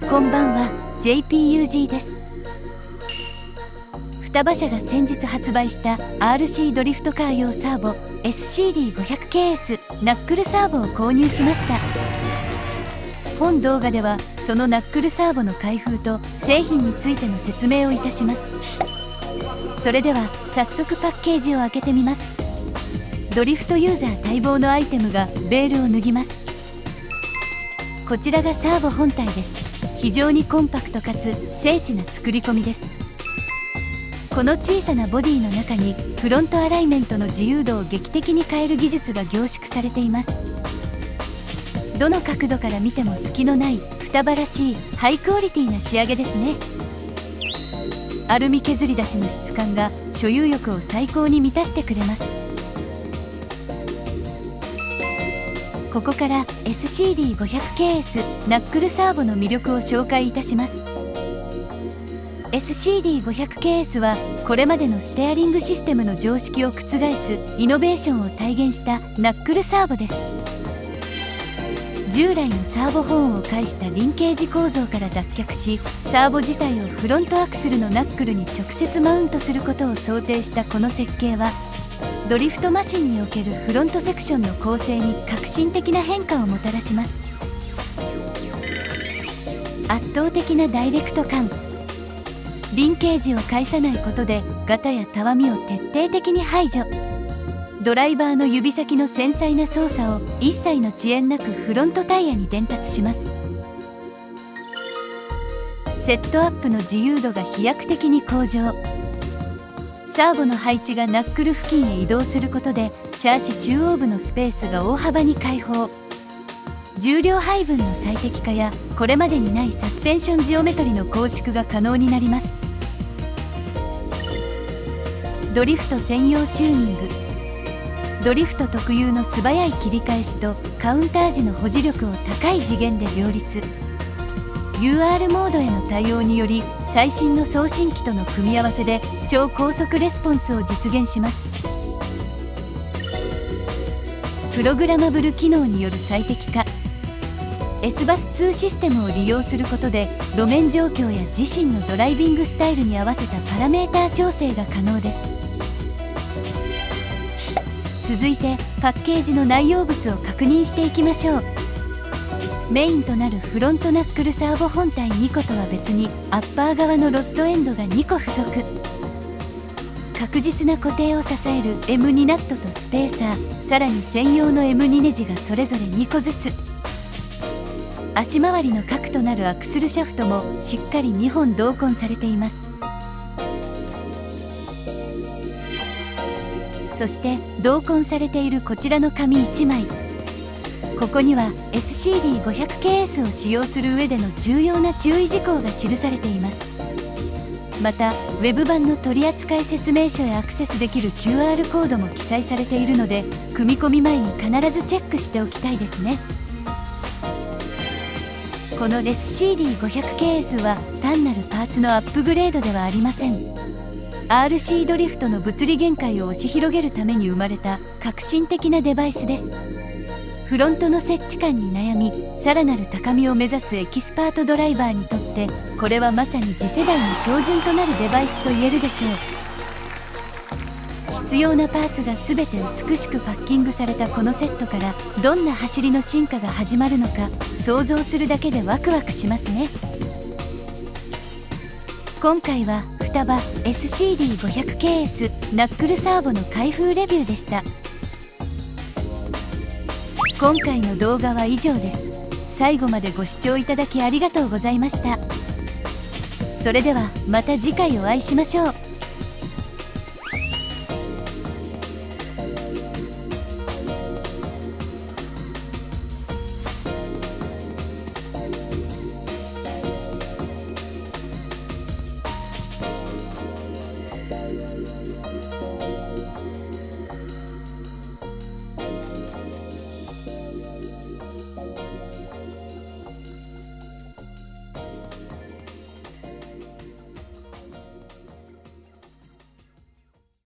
こんばんは、 JPUG です。双葉社が先日発売した RC ドリフトカー用サーボ SCD500KS ナックルサーボを購入しました。本動画ではそのナックルサーボの開封と製品についての説明をいたします。それでは早速パッケージを開けてみます。ドリフトユーザー待望のアイテムがベールを脱ぎます。こちらがサーボ本体です。非常にコンパクトかつ精緻な作り込みです。この小さなボディの中にフロントアライメントの自由度を劇的に変える技術が凝縮されています。どの角度から見ても隙のない双葉らしいハイクオリティな仕上げですね。アルミ削り出しの質感が所有欲を最高に満たしてくれます。ここから SCD500KS ナックルサーボの魅力を紹介いたします。 SCD500KS はこれまでのステアリングシステムの常識を覆すイノベーションを体現したナックルサーボです。従来のサーボホーンを介したリンケージ構造から脱却し、サーボ自体をフロントアクスルのナックルに直接マウントすることを想定したこの設計は、ドリフトマシンにおけるフロントセクションの構成に革新的な変化をもたらします。圧倒的なダイレクト感。リンケージを介さないことでガタやたわみを徹底的に排除。ドライバーの指先の繊細な操作を一切の遅延なくフロントタイヤに伝達します。セットアップの自由度が飛躍的に向上。サーボの配置がナックル付近へ移動することでシャーシ中央部のスペースが大幅に開放。重量配分の最適化やこれまでにないサスペンションジオメトリの構築が可能になります。ドリフト専用チューニング。ドリフト特有の素早い切り返しとカウンター時の保持力を高い次元で両立。 UR モードへの対応により最新の送信機との組み合わせで超高速レスポンスを実現します。プログラマブル機能による最適化。 S バス2システムを利用することで路面状況や自身のドライビングスタイルに合わせたパラメーター調整が可能です。続いてパッケージの内容物を確認していきましょう。メインとなるフロントナックルサーボ本体2個とは別にアッパー側のロッドエンドが2個付属。確実な固定を支える M2 ナットとスペーサー、さらに専用の M2 ネジがそれぞれ2個ずつ。足回りの核となるアクスルシャフトもしっかり2本同梱されています。そして同梱されているこちらの紙1枚、ここには SCD500KS を使用する上での重要な注意事項が記されています。またウェブ版の取扱説明書へアクセスできる QR コードも記載されているので、組み込み前に必ずチェックしておきたいですね。この SCD500KS は単なるパーツのアップグレードではありません。RC ドリフトの物理限界を押し広げるために生まれた革新的なデバイスです。フロントの接地感に悩み、さらなる高みを目指すエキスパートドライバーにとってこれはまさに次世代の標準となるデバイスと言えるでしょう。必要なパーツが全て美しくパッキングされたこのセットからどんな走りの進化が始まるのか想像するだけでワクワクしますね。今回は双葉 SCD500KS ナックルサーボの開封レビューでした。今回の動画は以上です。最後までご視聴いただきありがとうございました。それではまた次回お会いしましょう。